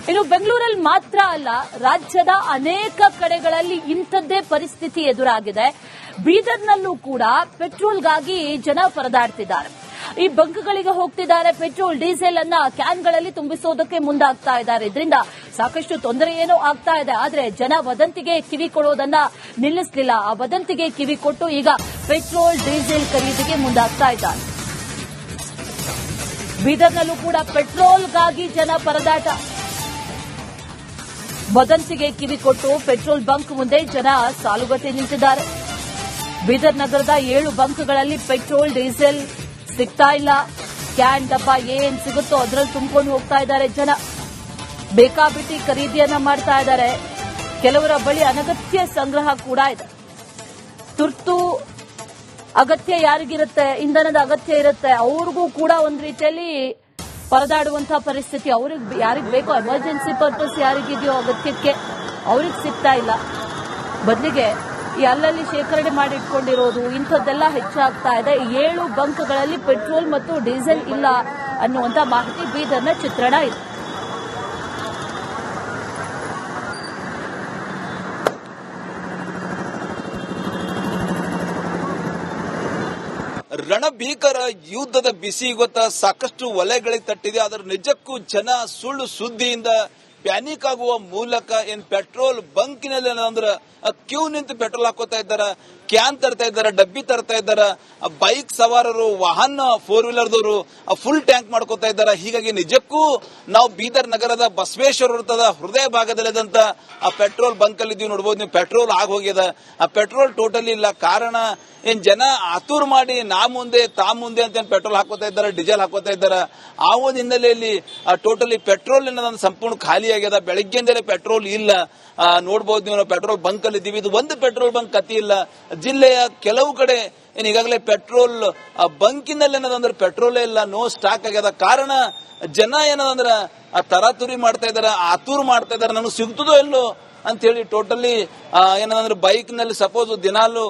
ಇನ್ನು ಬೆಂಗಳೂರಲ್ಲಿ ಮಾತ್ರ ಅಲ್ಲ, ರಾಜ್ಯದ ಅನೇಕ ಕಡೆಗಳಲ್ಲಿ ಇಂಥದ್ದೇ ಪರಿಸ್ಥಿತಿ ಎದುರಾಗಿದೆ. ಬೀದರ್ನಲ್ಲೂ ಕೂಡ ಪೆಟ್ರೋಲ್ಗಾಗಿ ಜನ ಪರದಾಡ್ತಿದ್ದಾರೆ. ಈ ಬಂಕ್ಗಳಿಗೆ ಹೋಗ್ತಿದ್ದಾರೆ, ಪೆಟ್ರೋಲ್ ಡೀಸೆಲ್ ಅನ್ನ ಕ್ಯಾನ್ಗಳಲ್ಲಿ ತುಂಬಿಸೋದಕ್ಕೆ ಮುಂದಾಗ್ತಾ ಇದ್ದಾರೆ. ಇದರಿಂದ ಸಾಕಷ್ಟು ತೊಂದರೆ ಏನೋ ಆಗ್ತಾ ಇದೆ. ಆದ್ರೆ ಜನ ವದಂತಿಗೆ ಕಿವಿ ಕೊಡೋದನ್ನ ನಿಲ್ಲಿಸಲಿಲ್ಲ. ಆ ವದಂತಿಗೆ ಕಿವಿ ಕೊಟ್ಟು ಈಗ ಪೆಟ್ರೋಲ್ ಡೀಸೆಲ್ ಖರೀದಿಗೆ ಮುಂದಾಗ್ತಾ ಇದ್ದಾರೆ. ಬೀದರ್ನಲ್ಲೂ ಕೂಡ ಪೆಟ್ರೋಲ್ಗಾಗಿ ಜನ ಪರದಾಟ. ವದಂತಿಗೆ ಕಿವಿ ಕೊಟ್ಟು ಪೆಟ್ರೋಲ್ ಬಂಕ್ ಮುಂದೆ ಜನ ಸಾಲುಗಟ್ಟಿ ನಿಂತಿದ್ದಾರೆ. ಬೀದರ್ ನಗರದ 7 ಬಂಕ್ಗಳಲ್ಲಿ ಪೆಟ್ರೋಲ್ ಡೀಸೆಲ್ ಸಿಗ್ತಾ ಇಲ್ಲ. ಕ್ಯಾನ್ ಡಬ್ಬ ಏನ್ ಸಿಗುತ್ತೋ ಅದರಲ್ಲಿ ತುಂಬಿಕೊಂಡು ಹೋಗ್ತಾ ಇದ್ದಾರೆ ಜನ. ಬೇಕಾಬಿಟ್ಟಿ ಖರೀದಿಯನ್ನ ಮಾಡ್ತಾ ಇದ್ದಾರೆ. ಕೆಲವರ ಬಳಿ ಅನಗತ್ಯ ಸಂಗ್ರಹ ಕೂಡ ಇದೆ. ತುರ್ತು ಅಗತ್ಯ ಯಾರಿಗಿರುತ್ತೆ, ಇಂಧನದ ಅಗತ್ಯ ಇರುತ್ತೆ, ಅವ್ರಿಗೂ ಕೂಡ ಒಂದು ರೀತಿಯಲ್ಲಿ ಪರದಾಡುವಂತಹ ಪರಿಸ್ಥಿತಿ. ಅವ್ರಿಗೆ ಯಾರಿಗೆ ಬೇಕೋ ಎಮರ್ಜೆನ್ಸಿ ಪರ್ಪಸ್ ಯಾರಿಗಿದೆಯೋ ಅಗತ್ಯಕ್ಕೆ ಅವ್ರಿಗೆ ಸಿಗ್ತಾ ಇಲ್ಲ. ಬದಲಿಗೆ ಈ ಅಲ್ಲಲ್ಲಿ ಶೇಖರಣೆ ಮಾಡಿಟ್ಕೊಂಡಿರೋದು ಇಂಥದ್ದೆಲ್ಲ ಹೆಚ್ಚಾಗ್ತಾ ಇದೆ. 7 ಬಂಕ್ಗಳಲ್ಲಿ ಪೆಟ್ರೋಲ್ ಮತ್ತು ಡೀಸೆಲ್ ಇಲ್ಲ ಅನ್ನುವಂಥ ಮಾಹಿತಿ ಬೀದರ್ನ ಚಿತ್ರಣ ಇದೆ. ರಣಭೀಕರ ಯುದ್ಧದ ಬಿಸಿ ಗೊತ್ತ ಸಾಕಷ್ಟು ವಲಯಗಳಿಗೆ ತಟ್ಟಿದೆ. ಅದರ ನಿಜಕ್ಕೂ ಜನ ಸುಳ್ಳು ಸುದ್ದಿಯಿಂದ ಪ್ಯಾನಿಕ್ ಆಗುವ ಮೂಲಕ ಏನ್ ಪೆಟ್ರೋಲ್ ಬಂಕಿನಲ್ಲಿ ಅಂದ್ರೆ ಕ್ಯೂ ನಿಂತು ಪೆಟ್ರೋಲ್ ಹಾಕೋತಾ ಇದ್ದಾರ, ಕ್ಯಾನ್ ತರ್ತಾ ಇದ್ದಾರ, ಡಬ್ಬಿ ತರ್ತಾ ಇದ್ದಾರ. ಬೈಕ್ ಸವಾರರು, ವಾಹನ 4 ವೀಲರ್ದವರು ಫುಲ್ ಟ್ಯಾಂಕ್ ಮಾಡ್ಕೋತಾ ಇದ್ದಾರ. ಹೀಗಾಗಿ ನಿಜಕ್ಕೂ ನಾವು ಬೀದರ್ ನಗರದ ಬಸವೇಶ್ವರ ವೃತ್ತದ ಹೃದಯ ಭಾಗದಲ್ಲಿದ್ದಂತ ಆ ಪೆಟ್ರೋಲ್ ಬಂಕ್ ಅಲ್ಲಿ ಇದೀವಿ. ನೋಡಬಹುದು ನೀವು, ಪೆಟ್ರೋಲ್ ಆಗ ಹೋಗ್ಯದ. ಆ ಪೆಟ್ರೋಲ್ ಟೋಟಲಿ ಇಲ್ಲ. ಕಾರಣ ಏನ್ ಜನ ಆತುರ್ ಮಾಡಿ ನಾ ಮುಂದೆ ತಾ ಮುಂದೆ ಅಂತ ಪೆಟ್ರೋಲ್ ಹಾಕೋತಾ ಇದ್ದಾರೆ, ಡೀಸೆಲ್ ಹಾಕೋತಾ ಇದ್ದಾರೆ. ಆ ಒಂದು ಹಿನ್ನೆಲೆಯಲ್ಲಿ ಟೋಟಲಿ ಪೆಟ್ರೋಲ್ ಅನ್ನೋದನ್ನ ಸಂಪೂರ್ಣ ಖಾಲಿ ಆಗ್ಯದ. ಬೆಳಗ್ಗೆಯಿಂದಲೇ ಪೆಟ್ರೋಲ್ ಇಲ್ಲ. ನೋಡಬಹುದು ನೀವು, ನಾವು ಪೆಟ್ರೋಲ್ ಬಂಕ್ ಅಲ್ಲಿ ಇದ್ದೀವಿ. ಇದು ಒಂದು ಪೆಟ್ರೋಲ್ ಬಂಕ್ ಕತಿ ಇಲ್ಲ. ಜಿಲ್ಲೆಯ ಕೆಲವು ಕಡೆ ಏನ್ ಈಗಾಗಲೇ ಪೆಟ್ರೋಲ್ ಬಂಕಿನಲ್ಲಿ ಏನದಂದ್ರೆ ಪೆಟ್ರೋಲೇ ಇಲ್ಲ, ನೋ ಸ್ಟಾಕ್ ಆಗ್ಯದ. ಕಾರಣ ಜನ ಏನದಂದ್ರ ತರಾತುರಿ ಮಾಡ್ತಾ ಇದಾರ, ಆತೂರ್ ಮಾಡ್ತಾ ಇದಾರೆ, ನಮಗೆ ಸಿಗ್ತದೋ ಇಲ್ಲೋ ಅಂತ ಹೇಳಿ ಟೋಟಲಿ ಏನಂದ್ರೆ ಬೈಕ್ ನಲ್ಲಿ ಸಪೋಸ್ ದಿನಾಲು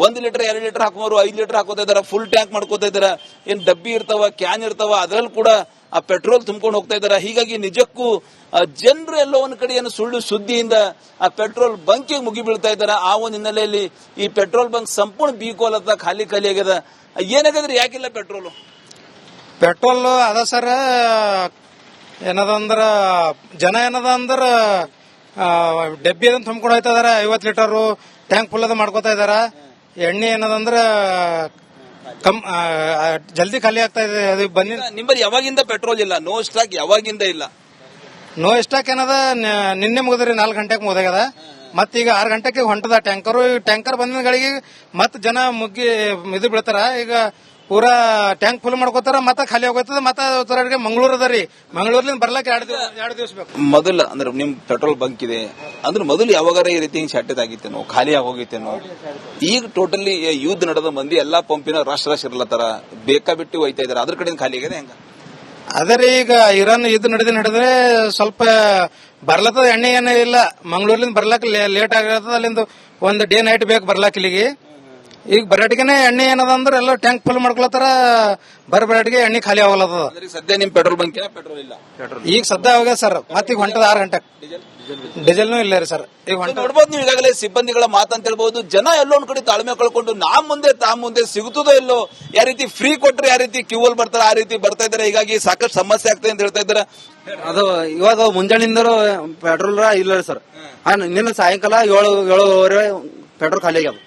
1 ಲೀಟರ್ 2 ಲೀಟರ್ ಹಾಕೋರು 5 ಲೀಟರ್ ಹಾಕೋತಾ ಇದಾರೆ, ಫುಲ್ ಟ್ಯಾಂಕ್ ಮಾಡ್ಕೋತಾ ಇದಾರೆ. ಏನ್ ಡಬ್ಬಿ ಇರ್ತಾವ, ಕ್ಯಾನ್ ಇರ್ತಾವ, ಅದ್ರಲ್ಲಿ ಕೂಡ ಆ ಪೆಟ್ರೋಲ್ ತುಂಬಿಕೊಂಡು ಹೋಗ್ತಾ ಇದಾರೆ. ಹೀಗಾಗಿ ನಿಜಕ್ಕೂ ಜನರು ಎಲ್ಲೋ ಒಂದ್ ಕಡೆ ಏನು ಸುಳ್ಳು ಸುದ್ದಿಯಿಂದ ಆ ಪೆಟ್ರೋಲ್ ಬಂಕಿಗೆ ಮುಗಿ ಬೀಳ್ತಾ ಇದ್ದಾರೆ. ಆ ಒಂದು ಹಿನ್ನೆಲೆಯಲ್ಲಿ ಈ ಪೆಟ್ರೋಲ್ ಬಂಕ್ ಸಂಪೂರ್ಣ ಬೀಕೋಲತ್ತ ಖಾಲಿ ಖಾಲಿ ಆಗ್ಯದ. ಏನಾಗದ್ರಿ, ಯಾಕಿಲ್ಲ ಪೆಟ್ರೋಲ್ ಅದ ಸರ್. ಏನದಂದ್ರ ಜನ ಏನದ ಅಂದ್ರ ಡಬ್ಬಿ ಅದನ್ನ ತುಂಬಿಕೊಂಡು ಹೋಯ್ತಾ ಇದಾರೆ. 50 ಲೀಟರ್ ಟ್ಯಾಂಕ್ ಫುಲ್ ಅದ ಮಾಡ್ಕೋತಾ ಇದಾರ. ಎಣ್ಣೆ ಏನದಂದ್ರ ಜಲ್ದಿ ಖಾಲಿ ಆಗ್ತಾ ಇದೆ. ಅದು ಬಂದಿನ ನಿಮ್ಮಲ್ಲಿ ಯಾವಾಗಿಂದ ಪೆಟ್ರೋಲ್ ಇಲ್ಲ? ನೋ ಸ್ಟಾಕ್ ಯಾವಾಗಿಂದ ಇಲ್ಲ? ನೋ ಸ್ಟಾಕ್ ಏನದ ನಿನ್ನೆ ಮುಗಿದ್ರಿ 4 ಗಂಟೆಗೆ ಮುಗಿದಾಗದ. ಮತ್ತೀಗ 6 ಗಂಟೆಗೆ ಹೊಂಟದ ಟ್ಯಾಂಕರ್ ಬಂದಿನ ಗಳಿಗೆ ಮತ್ ಜನ ಮುಗ್ಗಿ ಇದು ಬೀಳ್ತಾರ. ಈಗ ಪೂರಾ ಟ್ಯಾಂಕ್ ಫುಲ್ ಮಾಡ್ಕೋತಾರ, ಮತ್ತೆ ಖಾಲಿ ಹೋಗ್ತದ. ಮತ್ತೆ ಮಂಗಳೂರು ಅದ ರೀ, ಮಂಗಳೂರ್ಲಿಂದ ಬರ್ಲಾಕ 2 ದಿವಸ ಬೇಕು. ಮೊದಲ ಅಂದ್ರೆ ನಿಮ್ ಪೆಟ್ರೋಲ್ ಬಂಕ್ ಇದೆ ಅಂದ್ರೆ ಮೊದಲು ಯಾವಾಗಾರ ಈ ರೀತಿ ಶಾರ್ಟೇಜ್ ಖಾಲಿ ಆಗೋಗಿತ್ತೇನೋ? ಈಗ ಟೋಟಲಿ ಯುದ್ಧ ನಡೆದ ಮಂದಿ ಎಲ್ಲಾ ಪಂಪಿನ ರಾಶ್ ಇರ್ಲತ್ತಾರ, ಬೇಕಾ ಬಿಟ್ಟು ಒಯ್ತಾ ಇದಾರೆ. ಅದ್ರ ಕಡೆ ಖಾಲಿ ಆಗಿದೆ ಹೆಂಗ? ಅದರಿ ಈಗ ಇರಾನ್ ಯುದ್ಧ ನಡೆದ್ರೆ ಸ್ವಲ್ಪ ಬರ್ಲತ್ತದ. ಎಣ್ಣೆ ಏನೇ ಇಲ್ಲ, ಮಂಗಳೂರ್ಲಿಂದ ಬರ್ಲಾಕ ಲೇಟ್ ಆಗಿರ್ತದ. ಅಲ್ಲಿಂದ ಒಂದು ಡೇ ನೈಟ್ ಬೇಕು ಬರ್ಲಾಕ ಇಲ್ಲಿಗೆ. ಈಗ ಬರಾಟಿಗೆನೆ ಎಣ್ಣೆ ಏನದ ಅಂದ್ರೆ ಎಲ್ಲ ಟ್ಯಾಂಕ್ ಫುಲ್ ಮಾಡ್ಕೊಳತ್ತಾರ. ಬರಾಟಿಗೆ ಎಣ್ಣೆ ಖಾಲಿ ಆಗಲತ್ತದ. ಸದ್ಯ ನಿಮ್ ಪೆಟ್ರೋಲ್ ಬಂಕ್ ಪೆಟ್ರೋಲ್ ಇಲ್ಲ. ಈಗ ಸದ್ಯ ಹೋಗ್ಯ ಸರ್. ಮತ್ತೀಗ ಹೊಂಟದ 6 ಗಂಟೆ ಡೀಸೆಲ್ನೂ ಇಲ್ಲ ರೀ ಸರ್. ಈಗ ನೋಡ್ಬೋದು ನೀವು ಈಗಾಗಲೇ ಸಿಬ್ಬಂದಿಗಳ ಮಾತಂತ ಹೇಳ್ಬಹುದು. ಜನ ಎಲ್ಲೋ ಒಂದ್ ಕಡೆ ತಾಳ್ಮೆ ಕಳ್ಕೊಂಡು ನಾ ಮುಂದೆ ತಾ ಮುಂದೆ ಸಿಗುತ್ತದೋ ಇಲ್ಲೋ, ಯಾವ ರೀತಿ ಫ್ರೀ ಕೊಟ್ರೆ ಯಾವ ರೀತಿ ಕ್ಯೂ ಅಲ್ಲಿ ಬರ್ತಾರೆ ಆ ರೀತಿ ಬರ್ತಾ ಇದಾರೆ. ಹೀಗಾಗಿ ಸಾಕಷ್ಟು ಸಮಸ್ಯೆ ಆಗ್ತದೆ ಅಂತ ಹೇಳ್ತಾ ಇದ್ದಾರೆ. ಅದು ಇವಾಗ ಮುಂಜಾನಿಂದ ಪೆಟ್ರೋಲ್ ಇಲ್ಲ ಸರ್. ನಿನ್ನೆ ಸಾಯಂಕಾಲ 7:30 ಪೆಟ್ರೋಲ್ ಖಾಲಿ ಆಗ್ಯಾವ.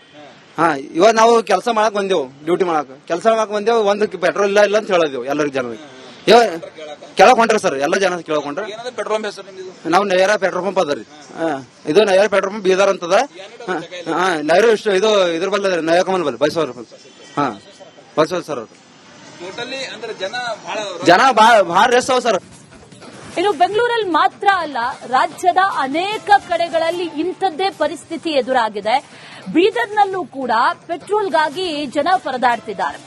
ಇವಾಗ ನಾವು ಕೆಲಸ ಮಾಡಕ್ ಬಂದೇವು, ಡ್ಯೂಟಿ ಮಾಡಕ್ ಬಂದೇವು. ಒಂದು ಪೆಟ್ರೋಲ್ ಇಲ್ಲ ಅಂತ ಹೇಳಿದೆವು ಎಲ್ಲರಿಗೂ ಜನರಿಗೆ. ಇವಾಗ ಕೇಳಕ್ ಹೊಂಟ್ರಿ ಸರ್, ಎಲ್ಲ ಜನ ಕೇಳಕ್ ಹೊಂಟ್ರಿ. ಪೆಟ್ರೋಲ್ ನಾವು ನಯರ ಪೆಟ್ರೋಲ್ ಪಂಪ್ ಅದರಿ. ಇದು ನಯರ ಪೆಟ್ರೋಲ್ ಪಂಪ್ ಬೀದರ್ ಅಂತದ. ನೈರು ಇದು ಇದ್ರ ಬಲ್ಲ ನಯಕಮನ್ ಬಲ್ ಬೈಸೋರ್. ಬೈಸೋರ್ ಸರ್. ಜನ ಭಾಳ ರೆಸ್ಟ್ ಅವ ಸರ್. ಇನ್ನು ಬೆಂಗಳೂರಲ್ಲಿ ಮಾತ್ರ ಅಲ್ಲ, ರಾಜ್ಯದ ಅನೇಕ ಕಡೆಗಳಲ್ಲಿ ಇಂಥದ್ದೇ ಪರಿಸ್ಥಿತಿ ಎದುರಾಗಿದೆ. ಬೀದರ್ನಲ್ಲೂ ಕೂಡ ಪೆಟ್ರೋಲ್ಗಾಗಿ ಜನ ಪರದಾಡ್ತಿದ್ದಾರೆ.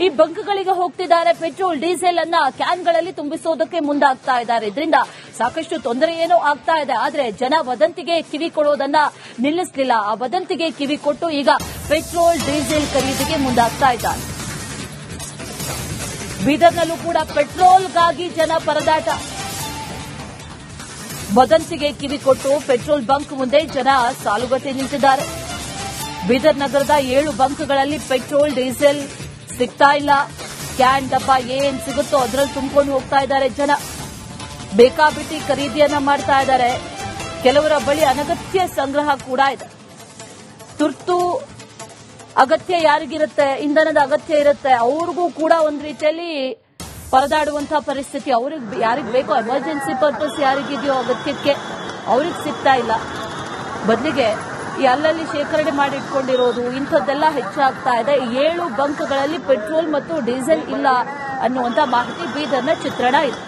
ಈ ಬಂಕ್ಗಳಿಗೆ ಹೋಗ್ತಿದ್ದಾರೆ, ಪೆಟ್ರೋಲ್ ಡೀಸೆಲ್ ಅನ್ನ ಕ್ಯಾನ್ಗಳಲ್ಲಿ ತುಂಬಿಸೋದಕ್ಕೆ ಮುಂದಾಗ್ತಾ ಇದ್ದಾರೆ. ಇದರಿಂದ ಸಾಕಷ್ಟು ತೊಂದರೆ ಏನೋ ಆಗ್ತಾ ಇದೆ. ಆದ್ರೆ ಜನ ವದಂತಿಗೆ ಕಿವಿ ಕೊಡೋದನ್ನ ನಿಲ್ಲಿಸಲಿಲ್ಲ. ಆ ವದಂತಿಗೆ ಕಿವಿ ಕೊಟ್ಟು ಈಗ ಪೆಟ್ರೋಲ್ ಡೀಸೆಲ್ ಖರೀದಿಗೆ ಮುಂದಾಗ್ತಾ ಇದ್ದಾರೆ. ಬೀದರ್ನಲ್ಲೂ ಕೂಡ ಪೆಟ್ರೋಲ್ಗಾಗಿ ಜನ ಪರದಾಟ. ವದಂತಿಗೆ ಕಿವಿ ಕೊಟ್ಟು ಪೆಟ್ರೋಲ್ ಬಂಕ್ ಮುಂದೆ ಜನ ಸಾಲುಗಟ್ಟಿ ನಿಂತಿದ್ದಾರೆ. ಬೀದರ್ ನಗರದ 7 ಬಂಕ್ಗಳಲ್ಲಿ ಪೆಟ್ರೋಲ್ ಡೀಸೆಲ್ ಸಿಗ್ತಾ ಇಲ್ಲ. ಕ್ಯಾನ್ ಡಬ್ಬ ಏನ್ ಸಿಗುತ್ತೋ ಅದರಲ್ಲಿ ತುಂಬಿಕೊಂಡು ಹೋಗ್ತಾ ಇದ್ದಾರೆ ಜನ. ಬೇಕಾಬಿಟ್ಟಿ ಖರೀದಿಯನ್ನ ಮಾಡ್ತಾ ಇದ್ದಾರೆ. ಕೆಲವರ ಬಳಿ ಅನಗತ್ಯ ಸಂಗ್ರಹ ಕೂಡ ಇದೆ. ತುರ್ತು ಅಗತ್ಯ ಯಾರಿಗಿರುತ್ತೆ, ಇಂಧನದ ಅಗತ್ಯ ಇರುತ್ತೆ, ಅವ್ರಿಗೂ ಕೂಡ ಒಂದು ರೀತಿಯಲ್ಲಿ ಪರದಾಡುವಂತಹ ಪರಿಸ್ಥಿತಿ. ಅವ್ರಿಗೆ ಯಾರಿಗೆ ಬೇಕೋ ಎಮರ್ಜೆನ್ಸಿ ಪರ್ಪಸ್ ಯಾರಿಗಿದೆಯೋ ಅಗತ್ಯಕ್ಕೆ ಅವ್ರಿಗೆ ಸಿಗ್ತಾ ಇಲ್ಲ. ಬದಲಿಗೆ ಈ ಅಲ್ಲಲ್ಲಿ ಶೇಖರಣೆ ಮಾಡಿ ಇಟ್ಕೊಂಡಿರೋದು ಇಂಥದ್ದೆಲ್ಲ ಹೆಚ್ಚಾಗ್ತಾ ಇದೆ. 7 ಬಂಕ್ಗಳಲ್ಲಿ ಪೆಟ್ರೋಲ್ ಮತ್ತು ಡೀಸೆಲ್ ಇಲ್ಲ ಅನ್ನುವಂತ ಮಾಹಿತಿ ಬೀದರ್ನ ಚಿತ್ರಣ ಇದೆ.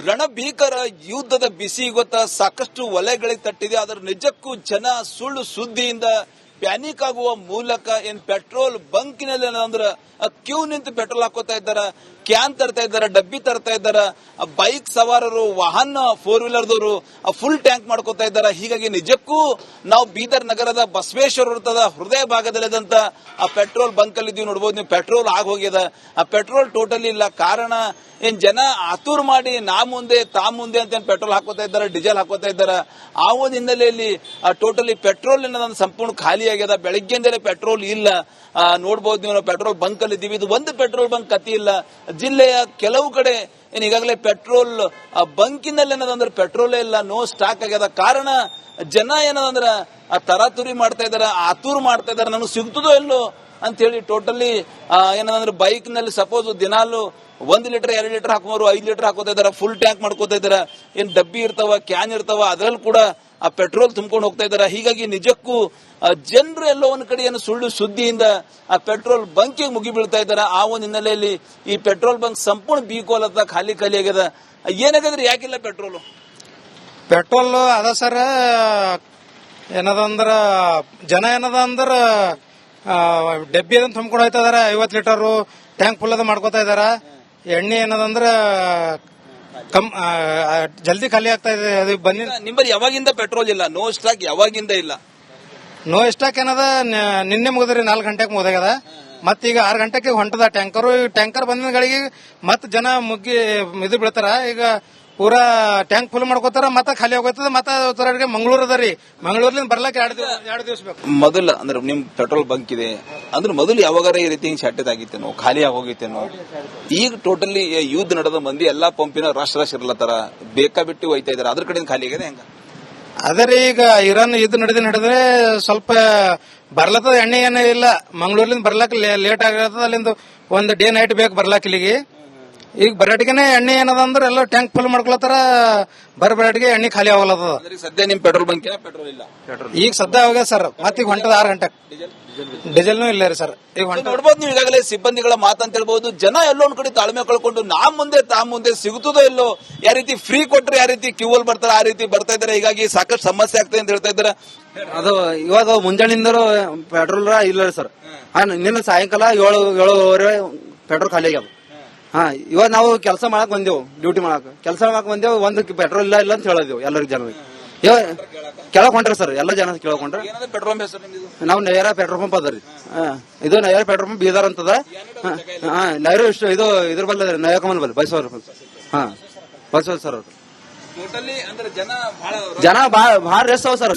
ರಣಭೀಕರ ಯುದ್ಧದ ಬಿಸಿ ಗೊತ್ತಾ ಸಾಕಷ್ಟು ವಲಯಗಳಿಗೆ ತಟ್ಟಿದೆ. ಅದರ ನಿಜಕ್ಕೂ ಜನ ಸುಳ್ಳು ಸುದ್ದಿಯಿಂದ ಪ್ಯಾನಿಕ್ ಆಗುವ ಮೂಲಕ ಏನ್ ಪೆಟ್ರೋಲ್ ಬಂಕಿನಲ್ಲಿ ಅಂದ್ರೆ ಕ್ಯೂ ನಿಂತು ಪೆಟ್ರೋಲ್ ಹಾಕೋತಾ ಇದ್ದಾರ, ಕ್ಯಾನ್ ತರ್ತಾ ಇದ್ದಾರ, ಡಬ್ಬಿ ತರ್ತಾ ಇದ್ದಾರ. ಬೈಕ್ ಸವಾರರು, ವಾಹನ 4 ವೀಲರ್ದವರು ಫುಲ್ ಟ್ಯಾಂಕ್ ಮಾಡ್ಕೋತಾ ಇದ್ದಾರ. ಹೀಗಾಗಿ ನಿಜಕ್ಕೂ ನಾವು ಬೀದರ್ ನಗರದ ಬಸವೇಶ್ವರ ವೃತ್ತದ ಹೃದಯ ಭಾಗದಲ್ಲಿದ್ದಂತ ಆ ಪೆಟ್ರೋಲ್ ಬಂಕ್ ಅಲ್ಲಿ ಇದೀವಿ. ನೋಡಬಹುದು ನೀವು, ಪೆಟ್ರೋಲ್ ಆಗ ಹೋಗ್ಯದ. ಆ ಪೆಟ್ರೋಲ್ ಟೋಟಲಿ ಇಲ್ಲ. ಕಾರಣ ಏನ್ ಜನ ಆತುರ್ ಮಾಡಿ ನಾ ಮುಂದೆ ತಾ ಮುಂದೆ ಅಂತ ಪೆಟ್ರೋಲ್ ಹಾಕೋತಾ ಇದ್ದಾರೆ, ಡೀಸೆಲ್ ಹಾಕೋತಾ ಇದ್ದಾರೆ. ಆ ಒಂದು ಹಿನ್ನೆಲೆಯಲ್ಲಿ ಟೋಟಲಿ ಪೆಟ್ರೋಲ್ ಅನ್ನೋದನ್ನ ಸಂಪೂರ್ಣ ಖಾಲಿ ಆಗ್ಯದ. ಬೆಳಗ್ಗೆಯಿಂದಲೇ ಪೆಟ್ರೋಲ್ ಇಲ್ಲ. ನೋಡಬಹುದು ನೀವು, ನಾವು ಪೆಟ್ರೋಲ್ ಬಂಕ್ ಅಲ್ಲಿ ಇದ್ದೀವಿ. ಇದು ಒಂದು ಪೆಟ್ರೋಲ್ ಬಂಕ್ ಕತಿ ಇಲ್ಲ. ಜಿಲ್ಲೆಯ ಕೆಲವು ಕಡೆ ಏನ್ ಈಗಾಗಲೇ ಪೆಟ್ರೋಲ್ ಬಂಕಿನಲ್ಲಿ ಏನದಂದ್ರೆ ಪೆಟ್ರೋಲೇ ಇಲ್ಲ, ನೋ ಸ್ಟಾಕ್ ಆಗ್ಯದ. ಕಾರಣ ಜನ ಏನದಂದ್ರ ತರಾತುರಿ ಮಾಡ್ತಾ ಇದಾರೆ, ಆತುರ್ ಮಾಡ್ತಾ ಇದಾರೆ, ನಮಗೆ ಸಿಗ್ತದೋ ಇಲ್ಲೋ ಅಂತ ಹೇಳಿ ಟೋಟಲಿ ಏನಂದ್ರೆ ಬೈಕ್ ನಲ್ಲಿ ಸಪೋಸ್ ದಿನಾಲು 1 ಲೀಟರ್ 2 ಲೀಟರ್ ಹಾಕೋರು 5 ಲೀಟರ್ ಹಾಕೋತಾ ಇದಾರೆ, ಫುಲ್ ಟ್ಯಾಂಕ್ ಮಾಡ್ಕೋತಾ ಇದಾರೆ. ಏನ್ ಡಬ್ಬಿ ಇರ್ತಾವ, ಕ್ಯಾನ್ ಇರ್ತಾವ, ಅದ್ರಲ್ಲಿ ಕೂಡ ಆ ಪೆಟ್ರೋಲ್ ತುಂಬಿಕೊಂಡು ಹೋಗ್ತಾ ಇದಾರೆ. ಹೀಗಾಗಿ ನಿಜಕ್ಕೂ ಜನರು ಎಲ್ಲೋ ಒಂದ್ ಕಡೆ ಏನು ಸುಳ್ಳು ಸುದ್ದಿಯಿಂದ ಆ ಪೆಟ್ರೋಲ್ ಬಂಕಿಗೆ ಮುಗಿ ಬೀಳ್ತಾ ಇದಾರೆ. ಆ ಒಂದು ಹಿನ್ನೆಲೆಯಲ್ಲಿ ಈ ಪೆಟ್ರೋಲ್ ಬಂಕ್ ಸಂಪೂರ್ಣ ಬೀಕೋಲತ್ತ ಖಾಲಿ ಖಾಲಿ ಆಗ್ಯದ. ಏನಾಗದ್ರಿ, ಯಾಕಿಲ್ಲ ಪೆಟ್ರೋಲ್ ಅದ ಸರ್. ಏನದಂದ್ರ ಜನ ಏನದ ಅಂದ್ರ ಡಬ್ಬಿ ಅದನ್ನ ತುಂಬಿಕೊಂಡು ಹೋಯ್ತಾ ಇದಾರ. 50 ಲೀಟರ್ ಟ್ಯಾಂಕ್ ಫುಲ್ ಅದ ಮಾಡ್ಕೋತಾ ಇದಾರ. ಎಣ್ಣೆ ಏನದಂದ್ರ ಜಲ್ದಿ ಖಾಲಿ ಆಗ್ತಾ ಇದೆ. ಅದು ಬಂದಿನ ನಿಮ್ಮಲ್ಲಿ ಯಾವಾಗಿಂದ ಪೆಟ್ರೋಲ್ ಇಲ್ಲ? ನೋ ಸ್ಟಾಕ್ ಯಾವಾಗಿಂದ ಇಲ್ಲ? ನೋ ಸ್ಟಾಕ್ ಏನದ ನಿನ್ನೆ ಮುಗಿದ್ರಿ 4 ಗಂಟೆಗೆ ಮುಗಿದಾಗದ. ಮತ್ತೀಗ 6 ಗಂಟೆಗೆ ಹೊಂಟದ ಟ್ಯಾಂಕರ್ ಬಂದಿನ ಗಳಿಗೆ ಮತ್ ಜನ ಮುಗ್ಗಿ ಇದು ಬೀಳ್ತಾರ. ಈಗ ಪೂರಾ ಟ್ಯಾಂಕ್ ಫುಲ್ ಮಾಡ್ಕೋತಾರ, ಮತ್ತೆ ಖಾಲಿ ಹೋಗ್ತದ. ಮತ್ತೆ ಮಂಗಳೂರು ಅದ ರೀ, ಮಂಗಳೂರ್ಲಿಂದ ಬರ್ಲಾಕ 2 ದಿವಸ ಬೇಕು. ಮೊದಲ ಅಂದ್ರೆ ನಿಮ್ ಪೆಟ್ರೋಲ್ ಬಂಕ್ ಇದೆ ಅಂದ್ರೆ ಮೊದಲು ಯಾವಾಗಾರ ಈ ರೀತಿ ಶೆಟ್ಟೆದ್ ಆಗಿತ್ತೇನೋ, ಖಾಲಿ ಆಗೋಗಿತ್ತೇನೋ? ಈಗ ಟೋಟಲಿ ಯುದ್ಧ ನಡೆದ ಮಂದಿ ಎಲ್ಲಾ ಪಂಪಿನ ರಶ್ ಇರ್ಲತ್ತಾರ, ಬೇಕಾಬಿಟ್ಟು ಒಯ್ತಾ ಇದಾರೆ. ಅದ್ರ ಕಡೆಯಿಂದ ಖಾಲಿ ಆಗಿದೆ ಹೆಂಗ? ಅದೇ ಈಗ ಇರಾನ್ ಯುದ್ಧ ನಡೆದ್ರೆ ಸ್ವಲ್ಪ ಬರ್ಲತ್ತದ. ಎಣ್ಣೆ ಏನೇ ಇಲ್ಲ, ಮಂಗಳೂರ್ಲಿಂದ ಬರ್ಲಾಕ ಲೇಟ್ ಆಗಿರ್ತದ. ಅಲ್ಲಿಂದ ಒಂದು ಡೇ ನೈಟ್ ಬೇಕು ಬರ್ಲಾಕ ಇಲ್ಲಿಗೆ. ಈಗ ಬರಾಟಿಗೆನೆ ಎಣ್ಣೆ ಏನದ ಅಂದ್ರೆ ಎಲ್ಲ ಟ್ಯಾಂಕ್ ಫುಲ್ ಮಾಡ್ಕೊಳತ್ತಾರ. ಬರಾಟಿಗೆ ಎಣ್ಣೆ ಖಾಲಿ ಆಗಲತ್ತದ. ಸದ್ಯ ನಿಮ್ ಪೆಟ್ರೋಲ್ ಬಂಕ್ ಪೆಟ್ರೋಲ್ ಇಲ್ಲ. ಈಗ ಸದ್ಯ ಹೋಗ್ಯ ಸರ್. ಮತ್ತೀಗ ಹೊಂಟದ 6 ಗಂಟೆ ಡೀಸೆಲ್ನೂ ಇಲ್ಲ ರೀ ಸರ್. ಈಗ ನೋಡ್ಬೋದು ನೀವು, ಈಗಾಗಲೇ ಸಿಬ್ಬಂದಿಗಳ ಮಾತಂತ ಹೇಳ್ಬಹುದು. ಜನ ಎಲ್ಲೋ ಒಂದ್ ಕಡೆ ತಾಳ್ಮೆ ಕಳ್ಕೊಂಡು ನಾ ಮುಂದೆ ತಾ ಮುಂದೆ ಸಿಗುತ್ತದೋ ಇಲ್ಲೋ, ಯಾವ ರೀತಿ ಫ್ರೀ ಕೊಟ್ರೆ ಯಾವ ರೀತಿ ಕ್ಯೂ ಅಲ್ಲಿ ಬರ್ತಾರೆ ಆ ರೀತಿ ಬರ್ತಾ ಇದಾರೆ. ಹೀಗಾಗಿ ಸಾಕಷ್ಟು ಸಮಸ್ಯೆ ಆಗ್ತದೆ ಅಂತ ಹೇಳ್ತಾ ಇದ್ದಾರೆ. ಅದು ಇವಾಗ ಮುಂಜಾನಿಂದ ಪೆಟ್ರೋಲ್ ಇಲ್ಲ ಸರ್. ನಿನ್ನ ಸಾಯಂಕಾಲ 7:30 ಪೆಟ್ರೋಲ್ ಖಾಲಿ ಆಗ್ಯಾವ. ಇವಾಗ ನಾವು ಕೆಲಸ ಮಾಡಕ್ ಬಂದೇವು, ಡ್ಯೂಟಿ ಮಾಡಕ್ ಬಂದೇವು. ಒಂದು ಪೆಟ್ರೋಲ್ ಇಲ್ಲ ಅಂತ ಹೇಳಿದೆವು ಎಲ್ಲರಿಗೂ ಜನರಿಗೆ. ಇವಾಗ ಕೇಳಕ್ ಹೊಂಟ್ರಿ ಸರ್, ಎಲ್ಲ ಜನ ಕೇಳಕ್ ಹೊಂಟ್ರಿ. ಪೆಟ್ರೋಲ್ ನಾವು ನಯರ ಪೆಟ್ರೋಲ್ ಪಂಪ್ ಅದ ರೀ. ಇದು ನಯರ ಪೆಟ್ರೋಲ್ ಪಂಪ್ ಬೀದರ್ ಅಂತದ. ನಯರು ಇದು ಇದ್ರ ಬಲ್ಲ ನಯಕಮಲ್ ಬಲ್ ಬಸವರ್. ಬಸವರ್ ಸರ್. ಟೋಟಲಿ ಅಂದ್ರೆ ಜನ ಭಾಳ ರೆಸ್ಟ್ ಅವ ಸರ್.